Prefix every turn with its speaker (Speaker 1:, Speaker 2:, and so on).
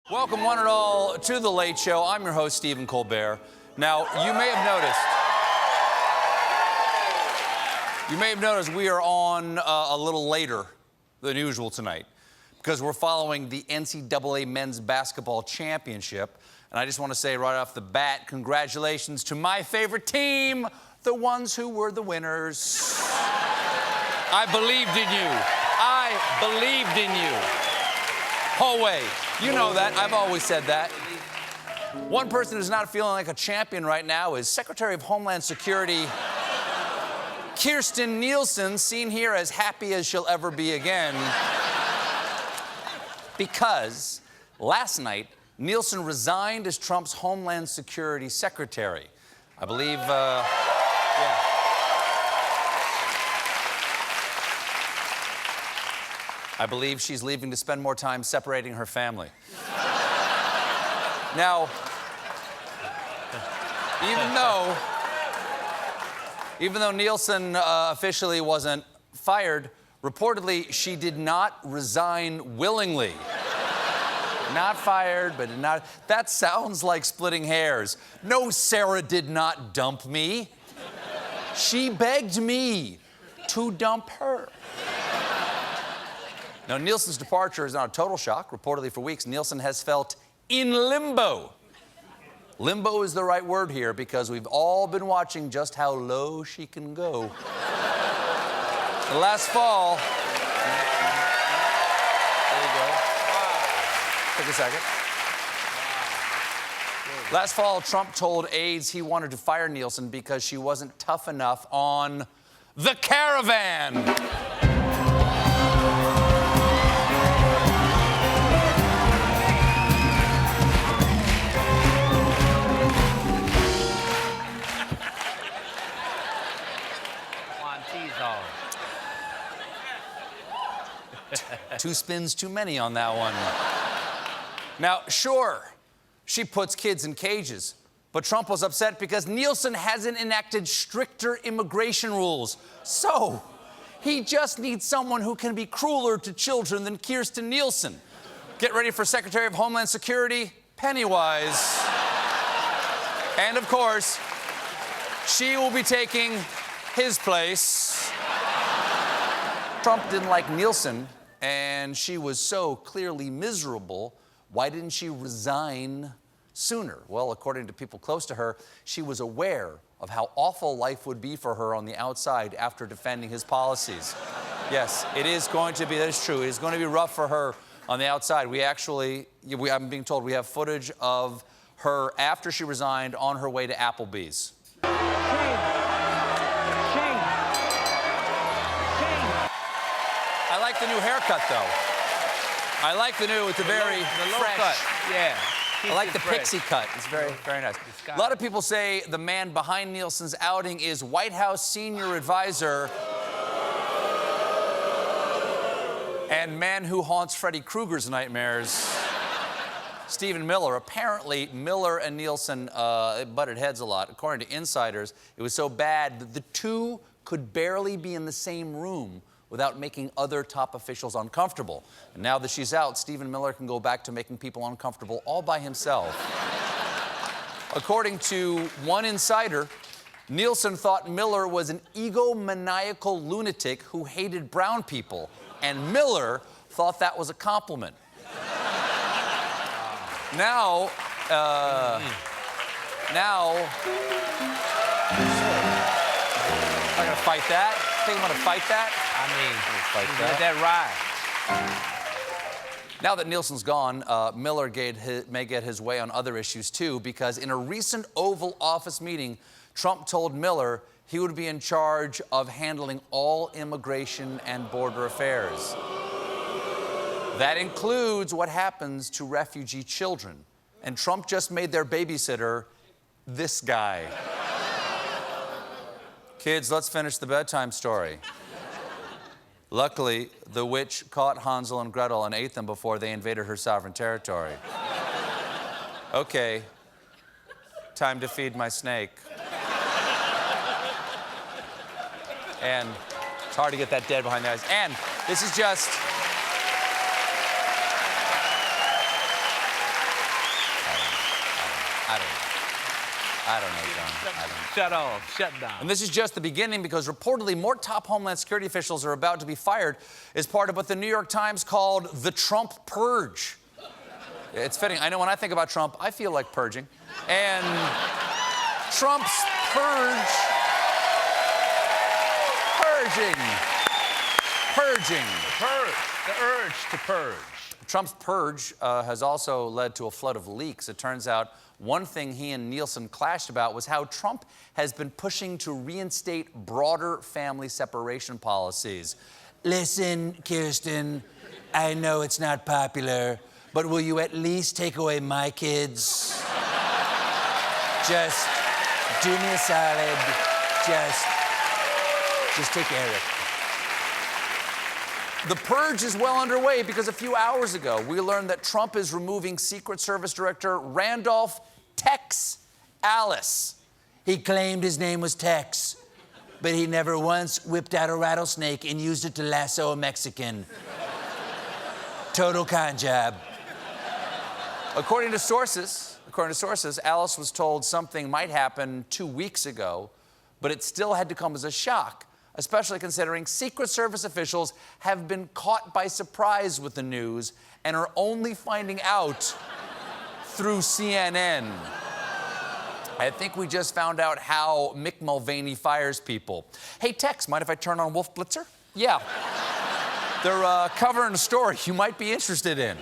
Speaker 1: Welcome, one and all, to The Late Show. I'm your host, Stephen Colbert. Now, you may have noticed we are on a little later than usual tonight because we're following the NCAA Men's Basketball Championship. And I just want to say right off the bat, congratulations to my favorite team, the ones who were the winners. I believed in you. I believed in you. Whole way. You know that. I've always said that. One person who's not feeling like a champion right now is Secretary of Homeland Security Kirsten Nielsen, seen here as happy as she'll ever be again. Because last night, Nielsen resigned as Trump's Homeland Security Secretary. I believe, I believe she's leaving to spend more time separating her family. Now, even though Nielsen officially wasn't fired, reportedly she did not resign willingly. Not fired, but not. That sounds like splitting hairs. No, Sarah did not dump me. She begged me to dump her. Now, Nielsen's departure is not a total shock. Reportedly, for weeks, Nielsen has felt in limbo. Limbo is the right word here because we've all been watching just how low she can go. Last fall... There you go. Take a second. Last fall, Trump told aides he wanted to fire Nielsen because she wasn't tough enough on the caravan. Two spins too many on that one. Now, sure, she puts kids in cages, but Trump was upset because Nielsen hasn't enacted stricter immigration rules. So, he just needs someone who can be crueler to children than Kirsten Nielsen. Get ready for Secretary of Homeland Security, Pennywise. And, of course, she will be taking his place. Trump didn't like Nielsen, and she was so clearly miserable. Why didn't she resign sooner? Well, according to people close to her, she was aware of how awful life would be for her on the outside after defending his policies. Yes, it is going to be, that is true, it is going to be rough for her on the outside. I'm being told we have footage of her after she resigned on her way to Applebee's. I like the new haircut, though. I like the new, it's a very fresh cut. Yeah. I like the pixie cut. It's very, very nice. A lot of people say the man behind Nielsen's outing is White House senior advisor and man who haunts Freddy Krueger's nightmares, Stephen Miller. Apparently, Miller and Nielsen butted heads a lot. According to insiders, it was so bad that the two could barely be in the same room without making other top officials uncomfortable. And now that she's out, Stephen Miller can go back to making people uncomfortable all by himself. According to one insider, Nielsen thought Miller was an egomaniacal lunatic who hated brown people, and Miller thought that was a compliment. Now, I'm gonna fight that. Think I'm gonna fight that?
Speaker 2: Let that ride.
Speaker 1: Now that Nielsen's gone, Miller may get his way on other issues too, because in a recent Oval Office meeting, Trump told Miller he would be in charge of handling all immigration and border affairs. That includes what happens to refugee children. And Trump just made their babysitter this guy. Kids, let's finish the bedtime story. Luckily, the witch caught Hansel and Gretel and ate them before they invaded her sovereign territory. Okay, time to feed my snake. And it's hard to get that dead behind the eyes. And this is just... I don't know, John. I don't know.
Speaker 2: Shut off. Shut down.
Speaker 1: And this is just the beginning because reportedly more top Homeland Security officials are about to be fired as part of what the New York Times called the Trump Purge. It's fitting. I know when I think about Trump, I feel like purging. And Trump's purge. Purging.
Speaker 2: The urge to purge.
Speaker 1: Trump's purge has also led to a flood of leaks. It turns out one thing he and Nielsen clashed about was how Trump has been pushing to reinstate broader family separation policies. Listen, Kirsten, I know it's not popular, but will you at least take away my kids? Just do me a solid. Just take care of it. The purge is well underway because a few hours ago, we learned that Trump is removing Secret Service Director Randolph Tex Alice. He claimed his name was Tex, but he never once whipped out a rattlesnake and used it to lasso a Mexican. Total con job. According to sources, Alice was told something might happen 2 weeks ago, but it still had to come as a shock, especially considering Secret Service officials have been caught by surprise with the news and are only finding out through CNN. I think we just found out how Mick Mulvaney fires people. Hey, Tex, mind if I turn on Wolf Blitzer? Yeah. They're covering a story you might be interested in.